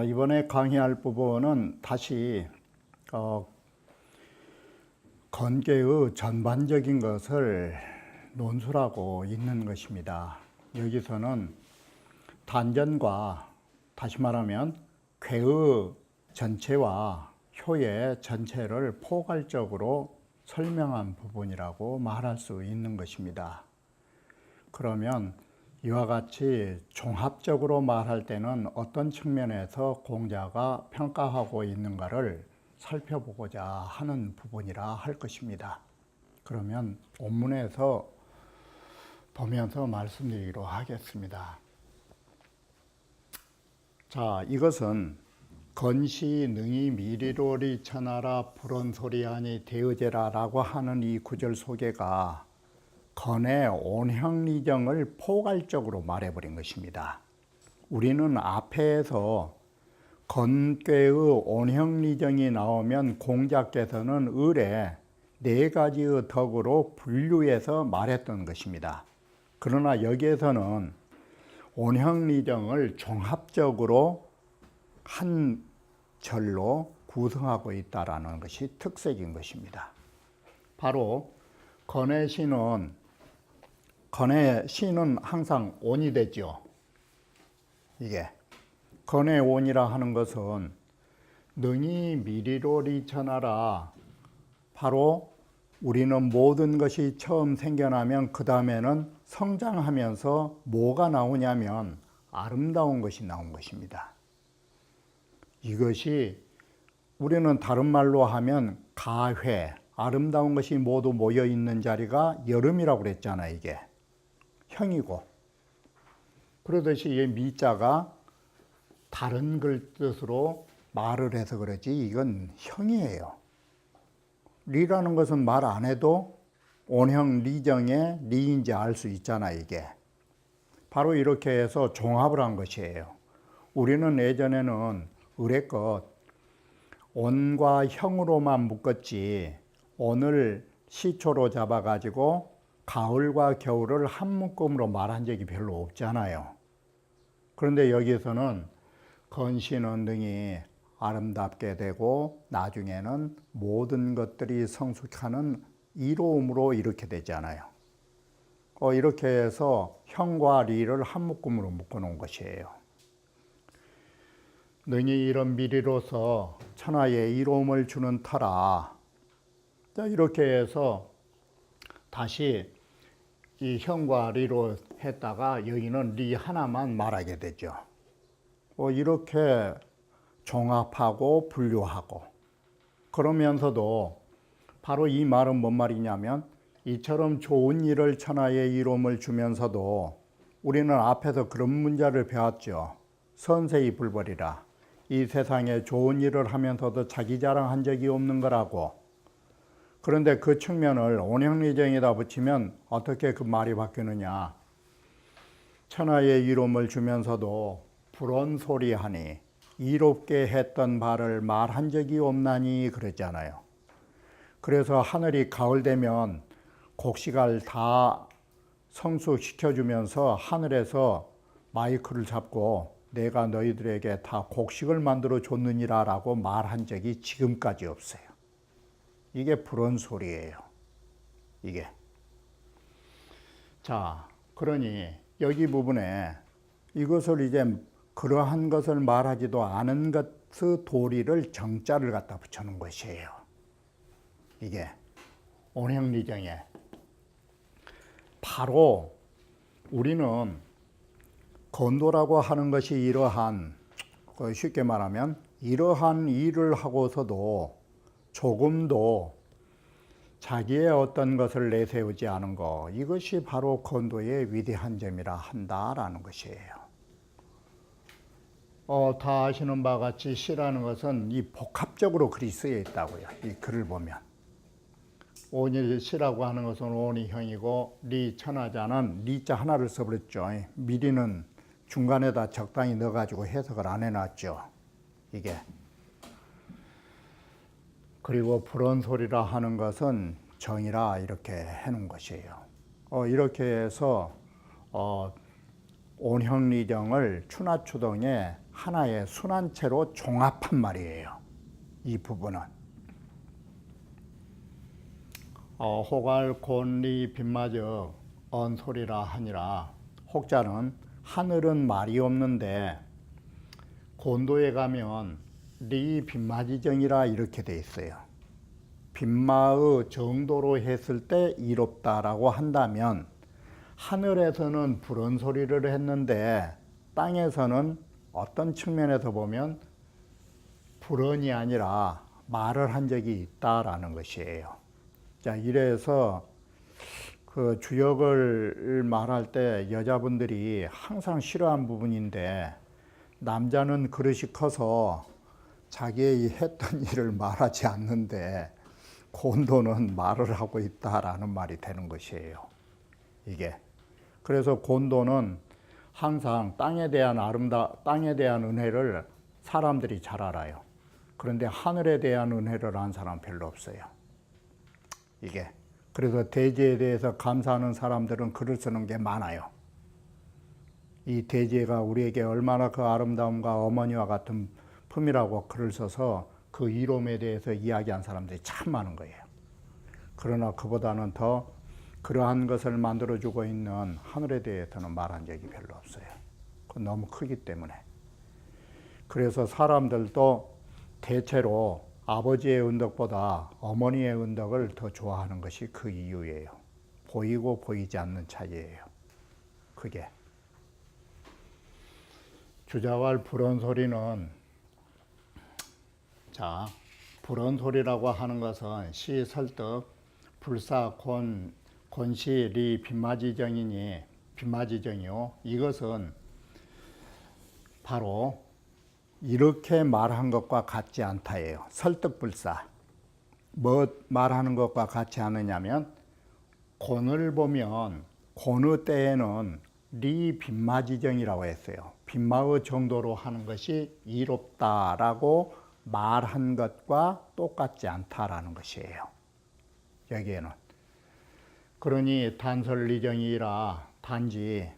이번에 강의할 부분은 다시 건괴의 전반적인 것을 논술하고 있는 것입니다. 여기서는 단전과 다시 말하면 괴의 전체와 효의 전체를 포괄적으로 설명한 부분이라고 말할 수 있는 것입니다. 그러면 이와 같이 종합적으로 말할 때는 어떤 측면에서 공자가 평가하고 있는가를 살펴보고자 하는 부분이라 할 것입니다. 그러면 본문에서 보면서 말씀드리기로 하겠습니다. 자, 이것은 건시 능히 미리로리 천하라 불언소리하니 대의제라 라고 하는 이 구절 소개가 건의 온형리정을 포괄적으로 말해버린 것입니다. 우리는 앞에서 건괴의 온형리정이 나오면 공자께서는 을에 네 가지의 덕으로 분류해서 말했던 것입니다. 그러나 여기에서는 온형리정을 종합적으로 한 절로 구성하고 있다는 것이 특색인 것입니다. 바로 건의 시는 항상 온이 되죠. 이게 건의 온이라 하는 것은 능히 미리로리 천하라, 바로 우리는 모든 것이 처음 생겨나면 그 다음에는 성장하면서 뭐가 나오냐면 아름다운 것이 나온 것입니다. 이것이 우리는 다른 말로 하면 가회, 아름다운 것이 모두 모여 있는 자리가 여름이라고 그랬잖아요. 이게 형이고, 그러듯이 이 미자가 다른 글 뜻으로 말을 해서 그렇지 이건 형이에요. 리라는 것은 말 안 해도 온형 리정의 리인지 알 수 있잖아요. 이게 바로 이렇게 해서 종합을 한 것이에요. 우리는 예전에는 의례껏 온과 형으로만 묶었지 온을 시초로 잡아가지고 가을과 겨울을 한 묶음으로 말한 적이 별로 없잖아요. 그런데 여기서는 건시는 능히 아름답게 되고 나중에는 모든 것들이 성숙하는 이로움으로 이렇게 되잖아요. 이렇게 해서 형과 리를 한 묶음으로 묶어놓은 것이에요. 능히 이런 미리로서 천하에 이로움을 주는 터라. 자, 이렇게 해서 다시 이 형과 리로 했다가 여기는 리 하나만 말하게 되죠. 이렇게 종합하고 분류하고, 그러면서도 바로 이 말은 뭔 말이냐면 이처럼 좋은 일을 천하에 이로움을 주면서도 우리는 앞에서 그런 문자를 배웠죠. 선세히 불벌이라. 이 세상에 좋은 일을 하면서도 자기 자랑한 적이 없는 거라고. 그런데 그 측면을 온형리정에다 붙이면 어떻게 그 말이 바뀌느냐. 천하에 이로움을 주면서도 불언소리하니 이롭게 했던 바를 말한 적이 없나니 그랬잖아요. 그래서 하늘이 가을 되면 곡식을 다 성숙시켜주면서 하늘에서 마이크를 잡고 내가 너희들에게 다 곡식을 만들어 줬느니라 라고 말한 적이 지금까지 없어요. 이게 불언소리예요. 이게. 자, 그러니 여기 부분에 이것을 이제 그러한 것을 말하지도 않은 것의 도리를 정자를 갖다 붙여놓은 것이에요. 이게 온형리정에. 바로 우리는 건도라고 하는 것이 이러한, 쉽게 말하면 이러한 일을 하고서도 조금도 자기의 어떤 것을 내세우지 않은 것, 이것이 바로 건도의 위대한 점이라 한다라는 것이에요. 다 아시는 바와 같이 시라는 것은 이 복합적으로 글이 쓰여 있다고요. 이 글을 보면 온일시라고 하는 것은 온이형이고 리 천하자는 리자 하나를 써버렸죠. 미리는 중간에다 적당히 넣어가지고 해석을 안 해놨죠. 이게. 그리고 불언소리라 하는 것은 정이라 이렇게 해놓은 것이에요. 이렇게 해서 온형리정을 추나추동의 하나의 순환체로 종합한 말이에요. 이 부분은. 호갈 곤리 빈마적 언소리라 하니라. 혹자는 하늘은 말이 없는데 곤도에 가면 리 빈마지정이라 이렇게 돼 있어요. 빈마의 정도로 했을 때 이롭다라고 한다면 하늘에서는 불언 소리를 했는데 땅에서는 어떤 측면에서 보면 불언이 아니라 말을 한 적이 있다라는 것이에요. 자, 이래서 그 주역을 말할 때 여자분들이 항상 싫어한 부분인데 남자는 그릇이 커서 자기의 했던 일을 말하지 않는데 곤도는 말을 하고 있다라는 말이 되는 것이에요. 이게. 그래서 곤도는 항상 땅에 대한 땅에 대한 은혜를 사람들이 잘 알아요. 그런데 하늘에 대한 은혜를 아는 사람은 별로 없어요. 이게. 그래서 대지에 대해서 감사하는 사람들은 글을 쓰는 게 많아요. 이 대지가 우리에게 얼마나 그 아름다움과 어머니와 같은 품이라고 글을 써서 그 이로움에 대해서 이야기한 사람들이 참 많은 거예요. 그러나 그보다는 더 그러한 것을 만들어주고 있는 하늘에 대해서는 말한 적이 별로 없어요. 그건 너무 크기 때문에. 그래서 사람들도 대체로 아버지의 은덕보다 어머니의 은덕을 더 좋아하는 것이 그 이유예요. 보이고 보이지 않는 차이예요. 그게. 주자왈 불언 소리는, 자, 불언 소리라고 하는 것은 시 설득 불사 곤시 리 빈마지정이요. 이것은 바로 이렇게 말한 것과 같지 않다예요. 설득불사. 뭐 말하는 것과 같지 않느냐면 곤을 보면 곤의 때에는 리 빈마지정이라고 했어요. 빈마의 정도로 하는 것이 이롭다라고 말한 것과 똑같지 않다라는 것이에요. 여기에는. 그러니 단설리정이라 단지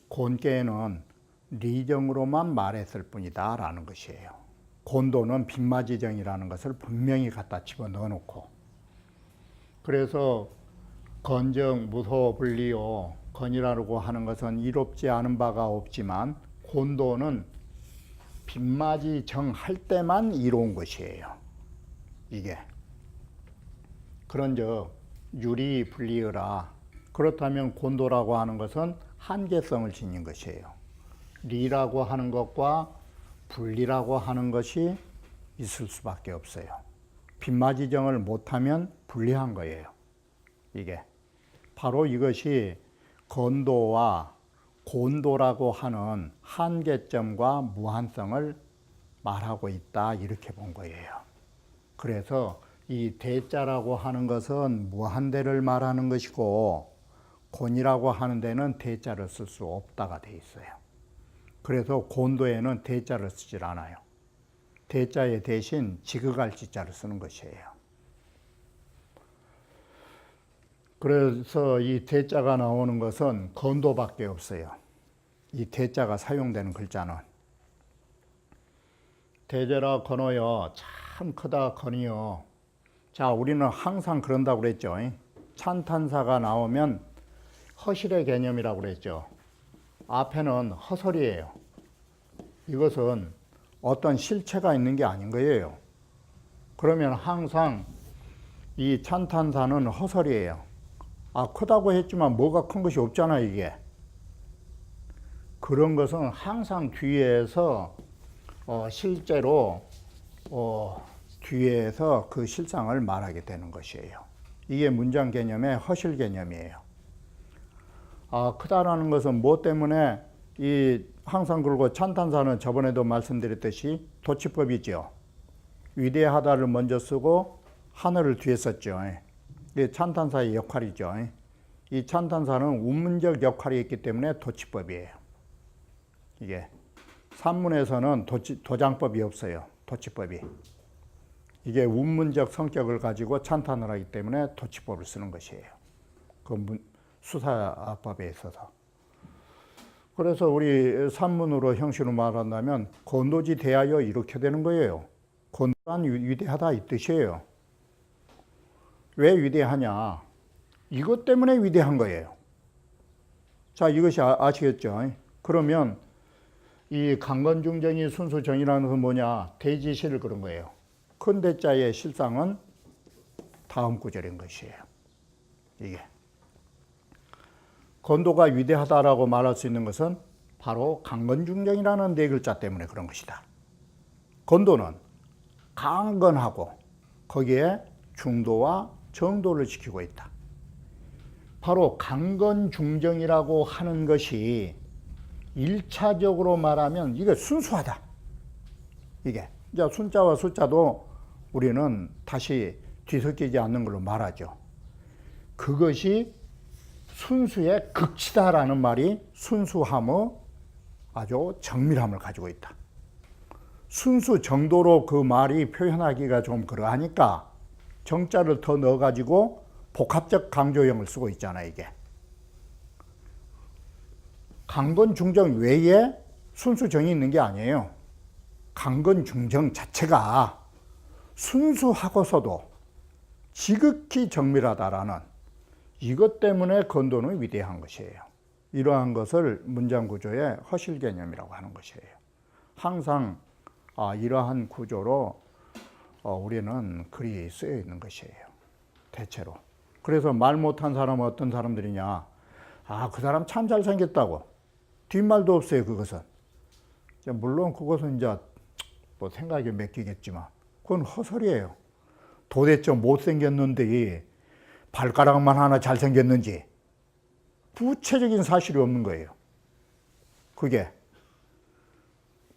곤께는 리정으로만 말했을 뿐이다 라는 것이에요. 곤도는 빈마지정이라는 것을 분명히 갖다 집어넣어 놓고, 그래서 건정 무소불리요, 건이라고 하는 것은 이롭지 않은 바가 없지만 곤도는 빈마지정 할 때만 이로운 것이에요. 이게. 그런즉 유리 불리어라. 그렇다면 곤도라고 하는 것은 한계성을 지닌 것이에요. 리라고 하는 것과 분리라고 하는 것이 있을 수밖에 없어요. 빈마지정을 못하면 불리한 거예요. 이게. 바로 이것이 건도와 곤도라고 하는 한계점과 무한성을 말하고 있다 이렇게 본 거예요. 그래서 이 대자라고 하는 것은 무한대를 말하는 것이고 곤이라고 하는 데는 대자를 쓸 수 없다가 돼 있어요. 그래서 곤도에는 대자를 쓰질 않아요. 대자의 대신 지극할 지자를 쓰는 것이에요. 그래서 이 대자가 나오는 것은 건도밖에 없어요. 이 대자가 사용되는 글자는. 대제라 건어여, 참 크다 건이여. 자, 우리는 항상 그런다고 그랬죠. 찬탄사가 나오면 허실의 개념이라고 그랬죠. 앞에는 허설이에요. 이것은 어떤 실체가 있는 게 아닌 거예요. 그러면 항상 이 찬탄사는 허설이에요. 크다고 했지만 뭐가 큰 것이 없잖아, 이게. 그런 것은 항상 뒤에서 실제로 뒤에서 그 실상을 말하게 되는 것이에요. 이게 문장 개념의 허실 개념이에요. 크다라는 것은 뭐 때문에 항상 그러고 찬탄사는 저번에도 말씀드렸듯이 도치법이죠. 위대하다를 먼저 쓰고 하늘을 뒤에 썼죠. 이게 찬탄사의 역할이죠. 이 찬탄사는 운문적 역할이 있기 때문에 도치법이에요. 이게 산문에서는 도장법이 없어요. 도치법이. 이게 운문적 성격을 가지고 찬탄을 하기 때문에 도치법을 쓰는 것이에요. 그 수사법에 있어서. 그래서 우리 산문으로 형식으로 말한다면 건도지 대하여 이렇게 되는 거예요. 건도란 위대하다 이 뜻이에요. 왜 위대하냐? 이것 때문에 위대한 거예요. 자, 이것이 아시겠죠? 그러면 이 강건중정이 순수정이라는 것은 뭐냐? 대지시를 그런 거예요. 큰 대자의 실상은 다음 구절인 것이에요. 이게. 건도가 위대하다라고 말할 수 있는 것은 바로 강건중정이라는 네 글자 때문에 그런 것이다. 건도는 강건하고 거기에 중도와 정도를 지키고 있다. 바로 강건중정이라고 하는 것이 1차적으로 말하면 이게 순수하다. 이게 이제 순자와 숫자도 우리는 다시 뒤섞이지 않는 걸로 말하죠. 그것이 순수의 극치다라는 말이 순수함의 아주 정밀함을 가지고 있다. 순수 정도로 그 말이 표현하기가 좀 그러하니까 정자를 더 넣어가지고 복합적 강조형을 쓰고 있잖아요. 이게 강건중정 외에 순수정이 있는 게 아니에요. 강건중정 자체가 순수하고서도 지극히 정밀하다라는 이것 때문에 건도는 위대한 것이에요. 이러한 것을 문장 구조의 허실 개념이라고 하는 것이에요. 항상 이러한 구조로 우리는 글이 쓰여 있는 것이에요. 대체로. 그래서 말 못한 사람은 어떤 사람들이냐? 그 사람 참 잘생겼다고. 뒷말도 없어요, 그것은. 물론 그것은 이제 뭐 생각에 맡기겠지만, 그건 허설이에요. 도대체 못생겼는데 발가락만 하나 잘생겼는지 구체적인 사실이 없는 거예요. 그게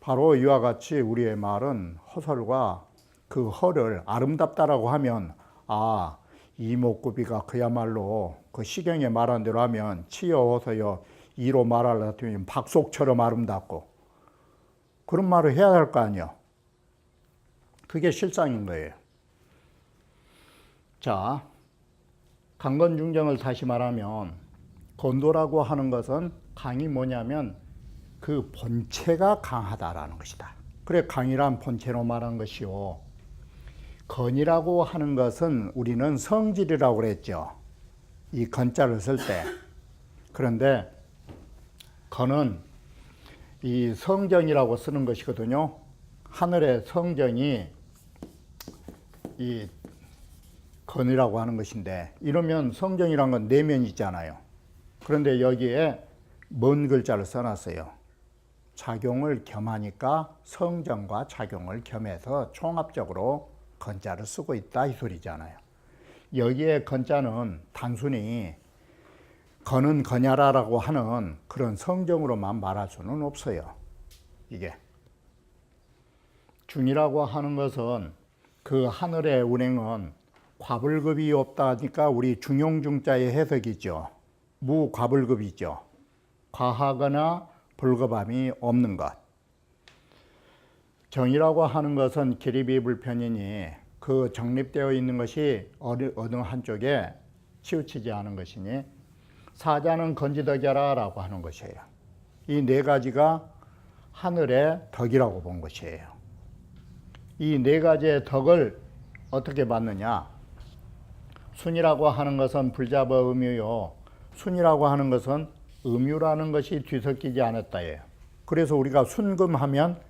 바로 이와 같이 우리의 말은 허설과 그 허를 아름답다라고 하면 이목구비가 그야말로 그 시경에 말한 대로 하면 치여서요 이로 말하려면 박속처럼 아름답고 그런 말을 해야 할 거 아니에요. 그게 실상인 거예요. 자, 강건중정을 다시 말하면 건도라고 하는 것은 강이 뭐냐면 그 본체가 강하다라는 것이다. 그래 강이란 본체로 말한 것이요. 건이라고 하는 것은 우리는 성질이라고 그랬죠. 이 건자를 쓸 때. 그런데 건은 이 성정이라고 쓰는 것이거든요. 하늘의 성정이 이 건이라고 하는 것인데 이러면 성정이란 건 내면이 있잖아요. 그런데 여기에 먼 글자를 써놨어요. 작용을 겸하니까 성정과 작용을 겸해서 총합적으로 건자를 쓰고 있다 이 소리잖아요. 여기에 건자는 단순히 건은 건야라라고 하는 그런 성정으로만 말할 수는 없어요. 이게 중이라고 하는 것은 그 하늘의 운행은 과불급이 없다니까 우리 중용중자의 해석이죠. 무과불급이죠. 과하거나 불급함이 없는 것. 정이라고 하는 것은 기립이 불편이니 그 정립되어 있는 것이 어느 한쪽에 치우치지 않은 것이니 사자는 건지덕이라라고 하는 것이에요. 이 네 가지가 하늘의 덕이라고 본 것이에요. 이 네 가지의 덕을 어떻게 받느냐? 순이라고 하는 것은 불잡어 음유요. 순이라고 하는 것은 음유라는 것이 뒤섞이지 않았다예요. 그래서 우리가 순금하면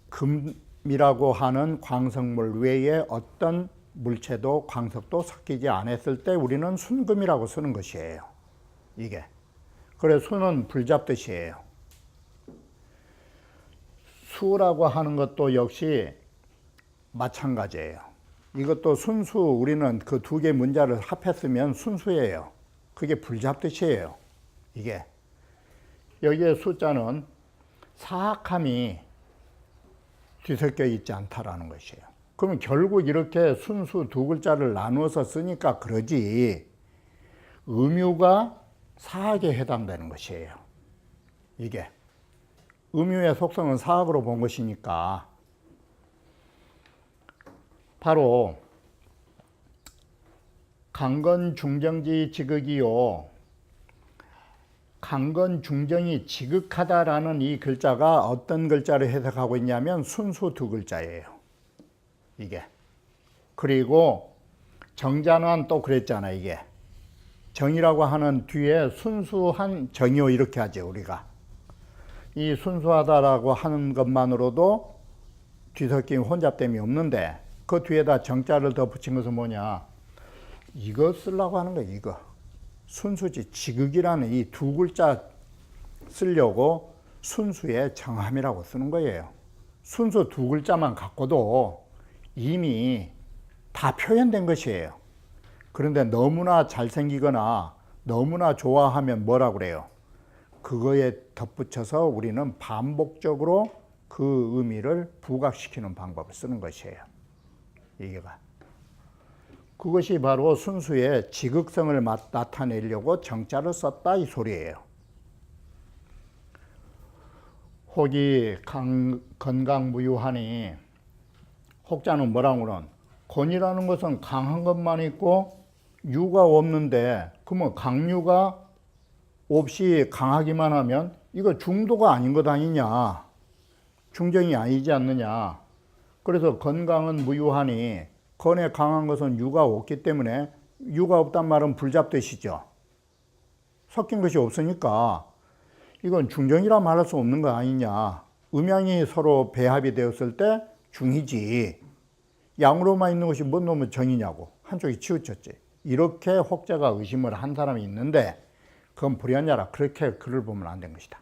금이라고 하는 광석물 외에 어떤 물체도 광석도 섞이지 않았을 때 우리는 순금이라고 쓰는 것이에요. 이게. 그래서 순은 불잡듯이에요. 수라고 하는 것도 역시 마찬가지예요. 이것도 순수, 우리는 그 두 개 문자를 합했으면 순수예요. 그게 불잡듯이에요. 이게. 여기에 숫자는 사악함이 뒤섞여 있지 않다라는 것이에요. 그러면 결국 이렇게 순수 두 글자를 나누어서 쓰니까 그러지 음유가 사학에 해당되는 것이에요. 이게 음유의 속성은 사학으로 본 것이니까 바로 강건중정지 지극이요. 강건중정이 지극하다라는 이 글자가 어떤 글자를 해석하고 있냐면 순수 두 글자예요. 이게. 그리고 정자는 또 그랬잖아. 이게. 정이라고 하는 뒤에 순수한 정이요 이렇게 하죠. 우리가. 이 순수하다라고 하는 것만으로도 뒤섞임 혼잡됨이 없는데 그 뒤에다 정자를 더 붙인 것은 뭐냐. 이거 쓰려고 하는 거야. 이거. 순수지 지극이라는 이 두 글자 쓰려고 순수의 정함이라고 쓰는 거예요. 순수 두 글자만 갖고도 이미 다 표현된 것이에요. 그런데 너무나 잘생기거나 너무나 좋아하면 뭐라 그래요? 그거에 덧붙여서 우리는 반복적으로 그 의미를 부각시키는 방법을 쓰는 것이에요. 이게가. 그것이 바로 순수의 지극성을 나타내려고 정자를 썼다 이 소리예요. 혹이 건강무유하니 혹자는 뭐라고 그러는 건이라는 것은 강한 것만 있고 유가 없는데 그러면 강유가 없이 강하기만 하면 이거 중도가 아닌 것 아니냐. 중정이 아니지 않느냐. 그래서 건강은 무유하니 건에 강한 것은 유가 없기 때문에 유가 없단 말은 불잡듯이죠. 섞인 것이 없으니까 이건 중정이라 말할 수 없는 거 아니냐. 음양이 서로 배합이 되었을 때 중이지. 양으로만 있는 것이 뭔 놈의 정이냐고. 한쪽이 치우쳤지. 이렇게 혹자가 의심을 한 사람이 있는데 그건 불연자라 그렇게 글을 보면 안 된 것이다.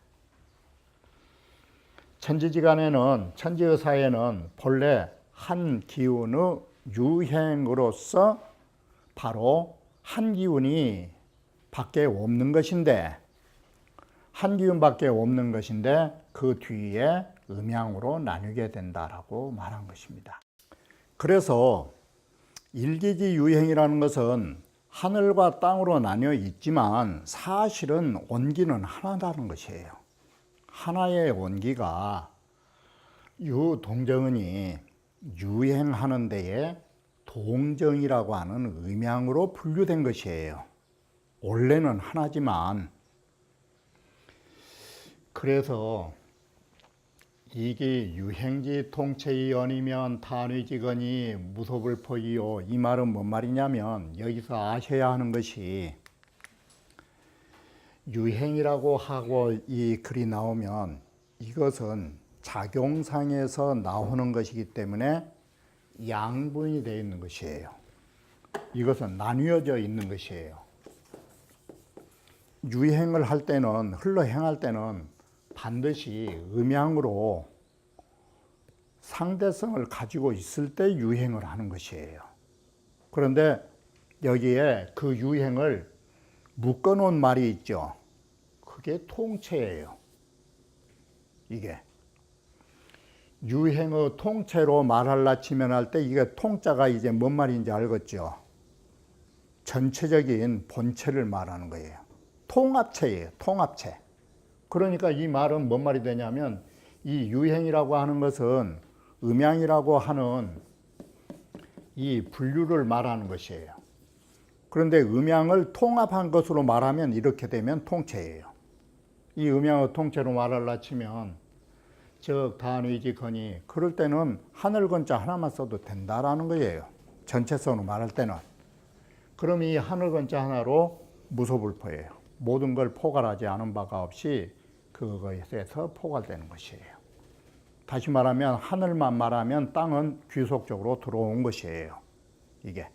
천지지간에는 천지의 사회는 본래 한 기운의 유행으로서 바로 한 기운이 밖에 없는 것인데 한 기운밖에 없는 것인데 그 뒤에 음양으로 나뉘게 된다라고 말한 것입니다. 그래서 일기지 유행이라는 것은 하늘과 땅으로 나뉘어 있지만 사실은 원기는 하나다는 것이에요. 하나의 원기가 유동정은이 유행하는 데에 동정이라고 하는 음양으로 분류된 것이에요. 원래는 하나지만 그래서 이게 유행지 통체의 연이면 탄위지거니 무소불포이요. 이 말은 뭔 말이냐면 여기서 아셔야 하는 것이 유행이라고 하고 이 글이 나오면 이것은 작용상에서 나오는 것이기 때문에 양분이 되어 있는 것이에요. 이것은 나뉘어져 있는 것이에요. 유행을 할 때는 흘러 행할 때는 반드시 음양으로 상대성을 가지고 있을 때 유행을 하는 것이에요. 그런데 여기에 그 유행을 묶어놓은 말이 있죠. 그게 통체예요. 이게 유행의 통체로 말할라 치면 할 때 이게 통자가 이제 뭔 말인지 알겠죠. 전체적인 본체를 말하는 거예요. 통합체예요. 통합체. 그러니까 이 말은 뭔 말이 되냐면 이 유행이라고 하는 것은 음양이라고 하는 이 분류를 말하는 것이에요. 그런데 음양을 통합한 것으로 말하면 이렇게 되면 통체예요. 이 음양의 통체로 말하려 치면 즉 단위지거니 그럴 때는 하늘 건자 하나만 써도 된다라는 거예요. 전체성으로 말할 때는. 그럼 이 하늘 건자 하나로 무소불포예요. 모든 걸 포괄하지 않은 바가 없이 그것에서 포괄되는 것이에요. 다시 말하면 하늘만 말하면 땅은 귀속적으로 들어온 것이에요. 이게.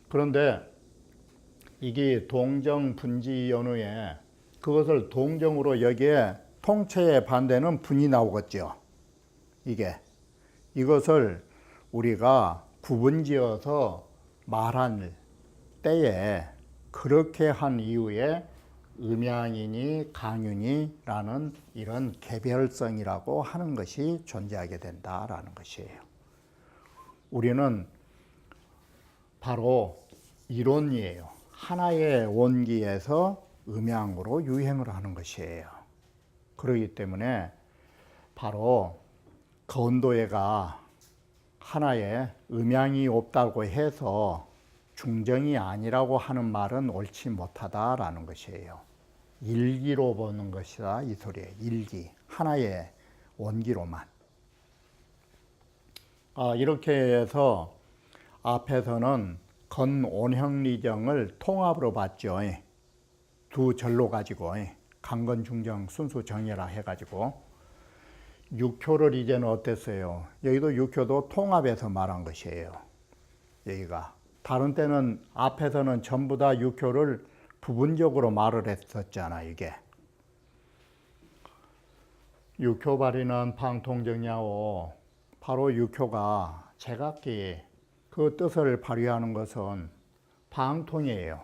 그런데 이게 동정 분지 연후에 그것을 동정으로 여기에 통체의 반대는 분이 나오겠죠. 이것을 우리가 구분지어서 말할 때에 그렇게 한 이후에 음양이니 강윤이라는 이런 개별성이라고 하는 것이 존재하게 된다라는 것이에요. 우리는 바로 이론이에요. 하나의 원기에서 음양으로 유행을 하는 것이에요. 그렇기 때문에 바로 건도회가 하나의 음양이 없다고 해서 중정이 아니라고 하는 말은 옳지 못하다라는 것이에요. 일기로 보는 것이다 이 소리예요. 일기, 하나의 원기로만. 이렇게 해서 앞에서는 건온형리정을 통합으로 봤죠. 두 절로 가지고 강건중정 순수정예라 해가지고 육효를 이제는 어땠어요? 여기도 육효도 통합해서 말한 것이에요. 여기가 다른 때는 앞에서는 전부 다 육효를 부분적으로 말을 했었잖아. 이게 육효 발휘는 방통정야오. 바로 육효가 제각기 그 뜻을 발휘하는 것은 방통이에요.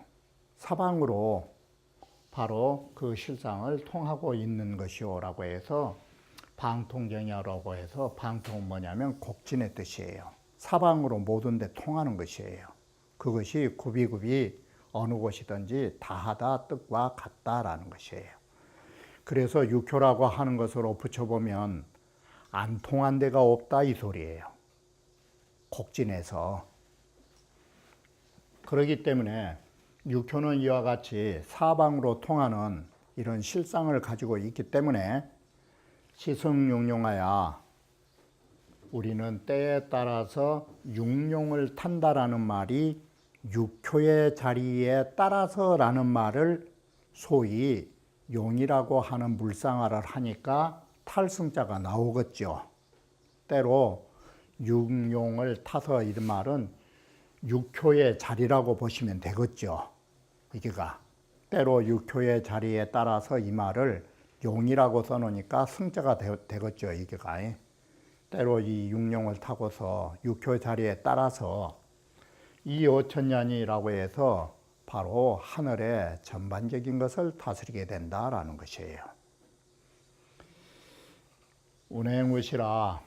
사방으로 바로 그 실상을 통하고 있는 것이오라고 해서 방통정야라고 해서 방통은 뭐냐면 곡진의 뜻이에요. 사방으로 모든 데 통하는 것이에요. 그것이 굽이굽이 어느 곳이든지 다하다 뜻과 같다라는 것이에요. 그래서 육효라고 하는 것으로 붙여보면 안 통한 데가 없다 이 소리예요. 곡진에서. 그렇기 때문에 육효는 이와 같이 사방으로 통하는 이런 실상을 가지고 있기 때문에 시승육룡하야 우리는 때에 따라서 육룡을 탄다라는 말이 육효의 자리에 따라서라는 말을 소위 용이라고 하는 물상화를 하니까 탈승자가 나오겠죠. 때로 육룡을 타서 이 말은 육효의 자리라고 보시면 되겠죠. 이게가 때로 육효의 자리에 따라서 이 말을 용이라고 써놓으니까 승자가 되겠죠. 이게가 때로 이 육룡을 타고서 육효 자리에 따라서 이 오천년이라고 해서 바로 하늘의 전반적인 것을 다스리게 된다라는 것이에요. 운행무시라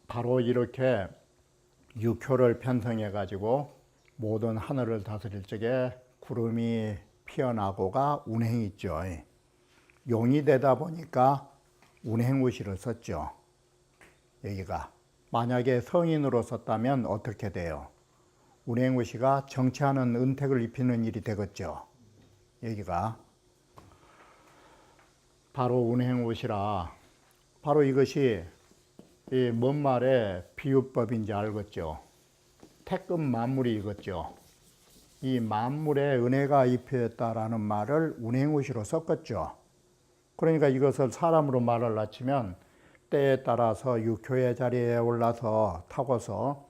바로 이렇게 육효를 편성해 가지고 모든 하늘을 다스릴 적에 구름이 피어나고가 운행이 있죠. 용이 되다 보니까 운행무시를 썼죠. 여기가 만약에 성인으로 썼다면 어떻게 돼요? 운행무시가 정치하는 은택을 입히는 일이 되겠죠. 여기가 바로 운행무시라 바로 이것이 이 뭔 말의 비유법인지 알겠죠. 태급 만물이 이겠죠. 이 만물에 은혜가 입혔다라는 말을 운행무시로 썼겠죠. 그러니까 이것을 사람으로 말을 낮추면 때에 따라서 육효의 자리에 올라서 타고서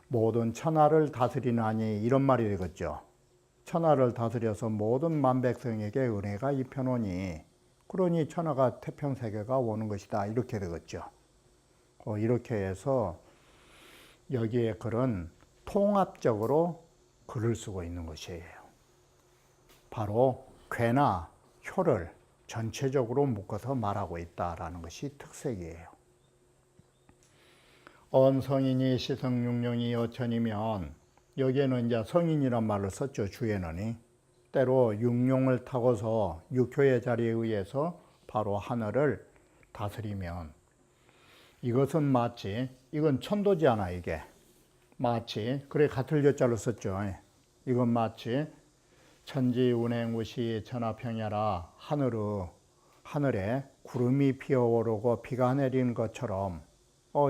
모든 천하를 다스리나니 이런 말이 되겠죠. 천하를 다스려서 모든 만백성에게 은혜가 입혀놓으니 그러니 천하가 태평세계가 오는 것이다 이렇게 되겠죠. 이렇게 해서 여기에 글은 통합적으로 글을 쓰고 있는 것이에요. 바로 괴나 효를 전체적으로 묶어서 말하고 있다라는 것이 특색이에요. 언성인이 시성육룡이 어천이면 여기에는 이제 성인이란 말을 썼죠. 주에는 때로 육룡을 타고서 육효의 자리에 의해서 바로 하늘을 다스리면 이것은 마치 이건 천도지 않아 이게 마치 그래 같을 여자로 썼죠. 이건 마치 천지 운행무시 천하평야라 하늘에 구름이 피어오르고 비가 내리는 것처럼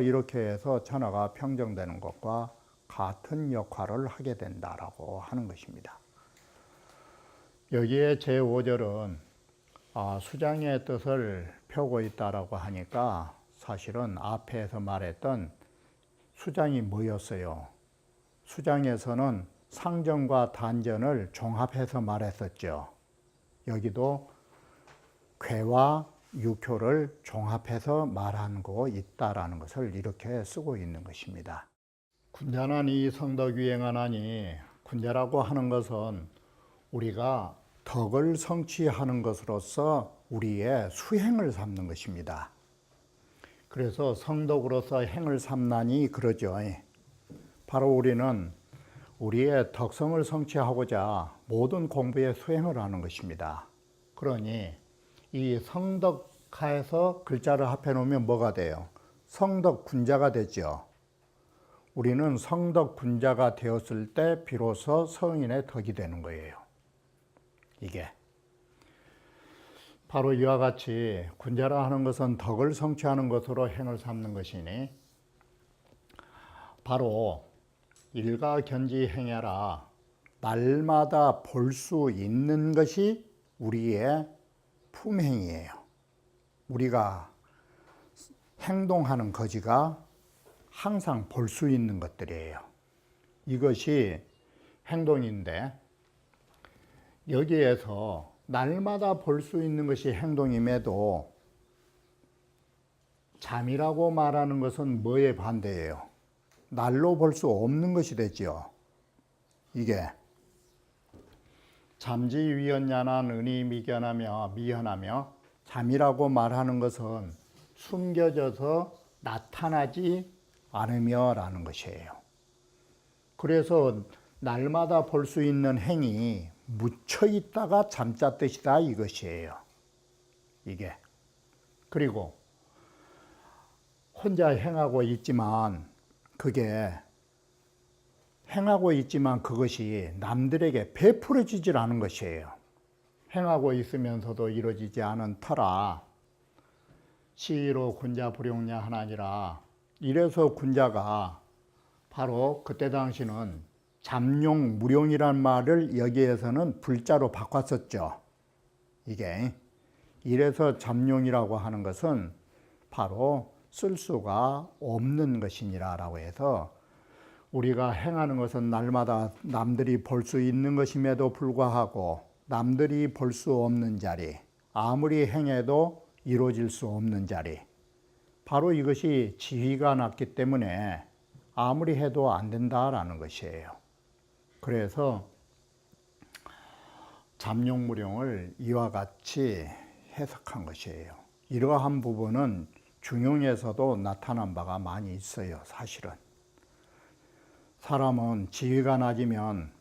이렇게 해서 천하가 평정되는 것과 같은 역할을 하게 된다라고 하는 것입니다. 여기에 제5절은 수장의 뜻을 펴고 있다라고 하니까 사실은 앞에서 말했던 수장이 뭐였어요? 수장에서는 상전과 단전을 종합해서 말했었죠. 여기도 괴와 육효를 종합해서 말하고 있다라는 것을 이렇게 쓰고 있는 것입니다. 군자나니 성덕유행하나니 군자라고 하는 것은 우리가 덕을 성취하는 것으로서 우리의 수행을 삼는 것입니다. 그래서 성덕으로서 행을 삼나니 그러죠. 바로 우리는 우리의 덕성을 성취하고자 모든 공부에 수행을 하는 것입니다. 그러니 이 성덕하에서 글자를 합해 놓으면 뭐가 돼요? 성덕군자가 되죠. 우리는 성덕군자가 되었을 때 비로소 성인의 덕이 되는 거예요. 이게 바로 이와 같이 군자라 하는 것은 덕을 성취하는 것으로 행을 삼는 것이니 바로 일가견지 행야라 날마다 볼 수 있는 것이 우리의 품행이에요. 우리가 행동하는 거지가 항상 볼 수 있는 것들이에요. 이것이 행동인데 여기에서 날마다 볼 수 있는 것이 행동임에도 잠이라고 말하는 것은 뭐에 반대예요? 날로 볼 수 없는 것이 되죠. 이게 잠지위언야난 은이 미견하며 잠이라고 말하는 것은 숨겨져서 나타나지 않으며 라는 것이에요. 그래서 날마다 볼 수 있는 행이 묻혀 있다가 잠자뜻이다 이것이에요. 이게 그리고 혼자 행하고 있지만 그것이 남들에게 베풀어지질 않은 것이에요. 행하고 있으면서도 이루어지지 않은 터라 시로 군자 불용냐 하나니라. 이래서 군자가 바로 그때 당시는 잠용 무용이란 말을 여기에서는 불자로 바꿨었죠. 이게 이래서 잠용이라고 하는 것은 바로 쓸 수가 없는 것이니라 라고 해서 우리가 행하는 것은 날마다 남들이 볼 수 있는 것임에도 불구하고 남들이 볼 수 없는 자리, 아무리 행해도 이루어질 수 없는 자리, 바로 이것이 지위가 낮기 때문에 아무리 해도 안 된다라는 것이에요. 그래서 잠용무용을 이와 같이 해석한 것이에요. 이러한 부분은 중용에서도 나타난 바가 많이 있어요. 사실은 사람은 지위가 낮으면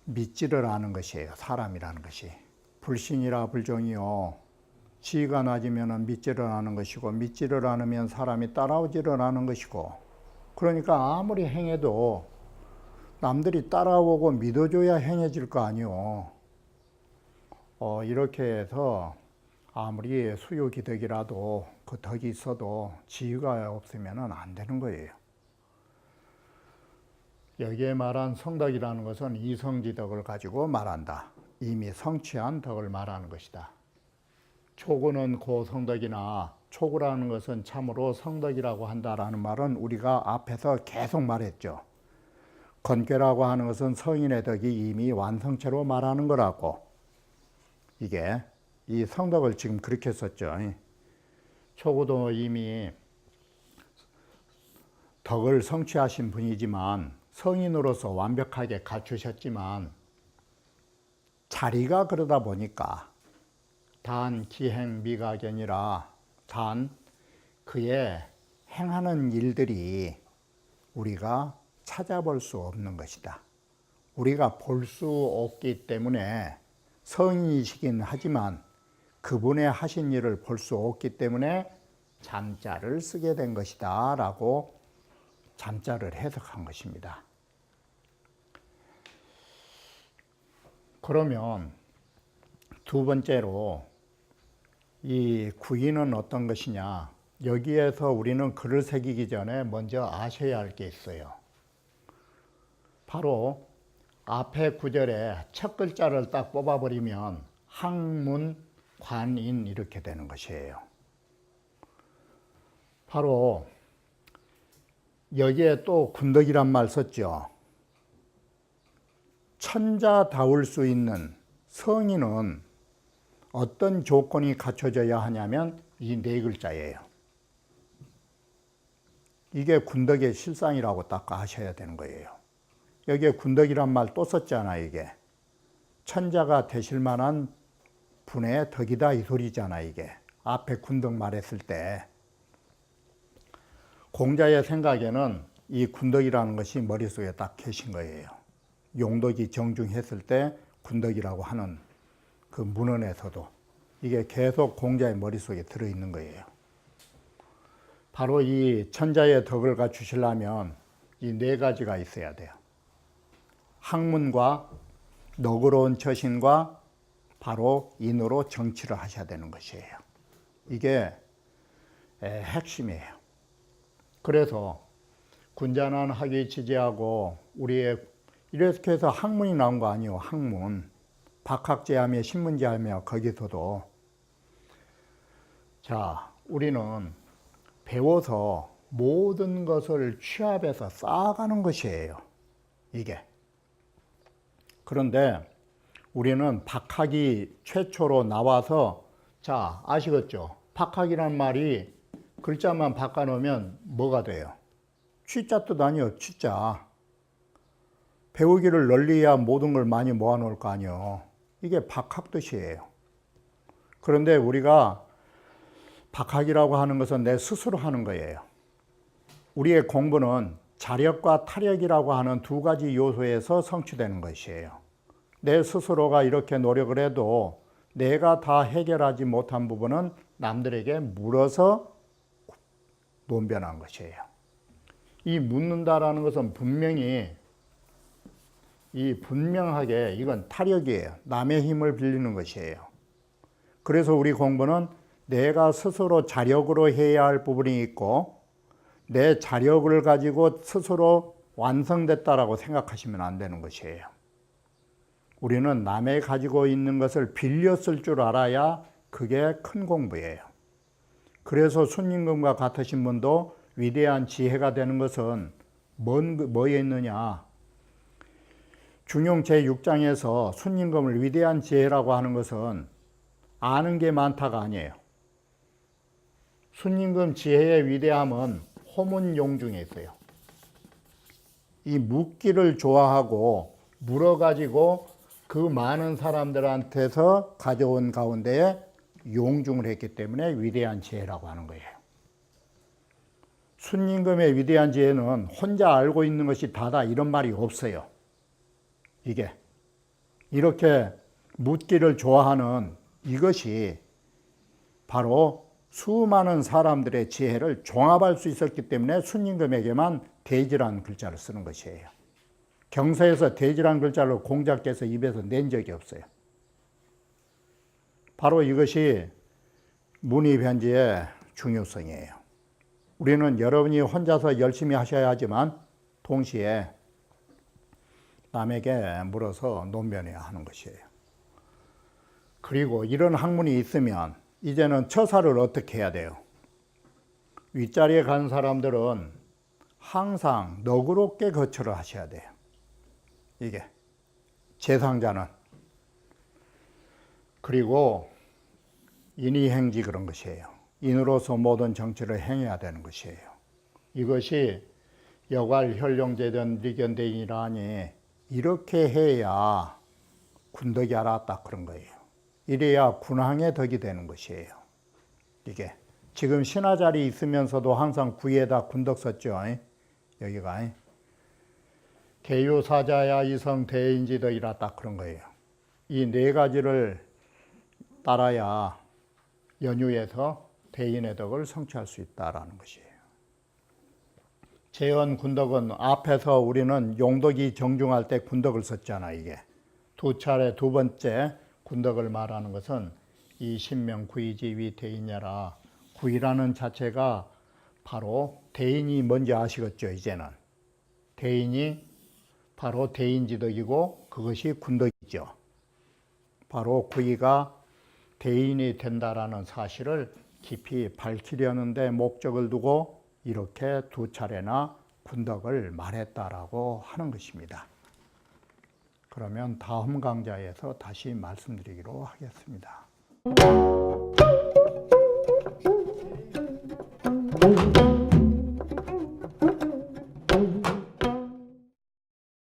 믿지를 않은 것이에요. 사람이라는 것이 불신이라 불종이요, 지위가 낮으면 믿지를 않은 것이고 믿지를 않으면 사람이 따라오지를 않은 것이고, 그러니까 아무리 행해도 남들이 따라오고 믿어줘야 행해질 거 아니요. 이렇게 해서 아무리 수요기덕이라도 그 덕이 있어도 지위가 없으면 안 되는 거예요. 여기에 말한 성덕이라는 것은 이성지덕을 가지고 말한다. 이미 성취한 덕을 말하는 것이다. 초구는 고성덕이나 초구라는 것은 참으로 성덕이라고 한다라는 말은 우리가 앞에서 계속 말했죠. 건괴라고 하는 것은 성인의 덕이 이미 완성체로 말하는 거라고. 이게 이 성덕을 지금 그렇게 썼죠. 초구도 이미 덕을 성취하신 분이지만 성인으로서 완벽하게 갖추셨지만 자리가 그러다 보니까 단 기행 미가견이라 단 그의 행하는 일들이 우리가 찾아볼 수 없는 것이다. 우리가 볼 수 없기 때문에 성인이시긴 하지만 그분의 하신 일을 볼 수 없기 때문에 잠자를 쓰게 된 것이다 라고 잠자를 해석한 것입니다. 그러면 두 번째로 이 구인은 어떤 것이냐, 여기에서 우리는 글을 새기기 전에 먼저 아셔야 할 게 있어요. 바로 앞에 구절에 첫 글자를 딱 뽑아버리면 학문, 관인 이렇게 되는 것이에요. 바로 여기에 또 군덕이란 말 썼죠. 천자다울 수 있는 성인은 어떤 조건이 갖춰져야 하냐면 이 네 글자예요. 이게 군덕의 실상이라고 딱 아셔야 되는 거예요. 여기에 군덕이란 말 또 썼잖아. 이게 천자가 되실 만한 분의 덕이다 이 소리잖아. 이게 앞에 군덕 말했을 때 공자의 생각에는 이 군덕이라는 것이 머릿속에 딱 계신 거예요. 용덕이 정중했을 때 군덕이라고 하는 그 문헌에서도 이게 계속 공자의 머릿속에 들어있는 거예요. 바로 이 천자의 덕을 갖추시려면 이 네 가지가 있어야 돼요. 학문과 너그러운 처신과 바로 인으로 정치를 하셔야 되는 것이에요. 이게 핵심이에요. 그래서 군자난 학위 지지하고 우리의 이렇게 해서 학문이 나온 거 아니에요. 학문. 박학제하며 신문제하며 거기서도 자, 우리는 배워서 모든 것을 취합해서 쌓아가는 것이에요. 이게. 그런데 우리는 박학이 최초로 나와서 자, 아시겠죠? 박학이란 말이 글자만 바꿔놓으면 뭐가 돼요? 취자 뜻 아니에요. 취자. 배우기를 널리야 모든 걸 많이 모아놓을 거 아니에요. 이게 박학 뜻이에요. 그런데 우리가 박학이라고 하는 것은 내 스스로 하는 거예요. 우리의 공부는 자력과 타력이라고 하는 두 가지 요소에서 성취되는 것이에요. 내 스스로가 이렇게 노력을 해도 내가 다 해결하지 못한 부분은 남들에게 물어서 논변한 것이에요. 이 묻는다라는 것은 분명하게 이건 타력이에요. 남의 힘을 빌리는 것이에요. 그래서 우리 공부는 내가 스스로 자력으로 해야 할 부분이 있고 내 자력을 가지고 스스로 완성됐다라고 생각하시면 안 되는 것이에요. 우리는 남의 가지고 있는 것을 빌려 쓸 줄 알아야 그게 큰 공부예요. 그래서 순임금과 같으신 분도 위대한 지혜가 되는 것은 뭐에 있느냐. 중용 제6장에서 순임금을 위대한 지혜라고 하는 것은 아는 게 많다가 아니에요. 순임금 지혜의 위대함은 호문용중에 있어요. 이 묻기를 좋아하고 물어가지고 그 많은 사람들한테서 가져온 가운데에 용중을 했기 때문에 위대한 지혜라고 하는 거예요. 순임금의 위대한 지혜는 혼자 알고 있는 것이 다다 이런 말이 없어요. 이게 이렇게 묻기를 좋아하는 이것이 바로 수많은 사람들의 지혜를 종합할 수 있었기 때문에 순임금에게만 대지라는 글자를 쓰는 것이에요. 경서에서 대지라는 글자를 공자께서 입에서 낸 적이 없어요. 바로 이것이 문의변지의 중요성이에요. 우리는 여러분이 혼자서 열심히 하셔야 하지만 동시에 남에게 물어서 논변해야 하는 것이에요. 그리고 이런 학문이 있으면 이제는 처사를 어떻게 해야 돼요? 윗자리에 간 사람들은 항상 너그럽게 거처를 하셔야 돼요. 이게 재상자는. 그리고 인의행지 그런 것이에요. 인으로서 모든 정치를 행해야 되는 것이에요. 이것이 여괄현룡제전 리견대인이라니 이렇게 해야 군덕이 알았다 그런 거예요. 이래야 군왕의 덕이 되는 것이에요. 이게 지금 신하 자리 있으면서도 항상 구에다 군덕 썼죠. 여기가 개유사자야 이성 대인지덕이라 딱 그런 거예요. 이 네 가지를 따라야 연유에서 대인의 덕을 성취할 수 있다라는 것이에요. 재현 군덕은 앞에서 우리는 용덕이 정중할 때 군덕을 썼잖아. 이게 두 차례 두 번째 군덕을 말하는 것은 이 신명 구이지위 대인야라. 구이라는 자체가 바로 대인이 뭔지 아시겠죠. 이제는 대인이 바로 대인지덕이고 그것이 군덕이죠. 바로 구이가 대인이 된다라는 사실을 깊이 밝히려는 데 목적을 두고 이렇게 두 차례나 군덕을 말했다라고 하는 것입니다. 그러면 다음 강좌에서 다시 말씀드리기로 하겠습니다.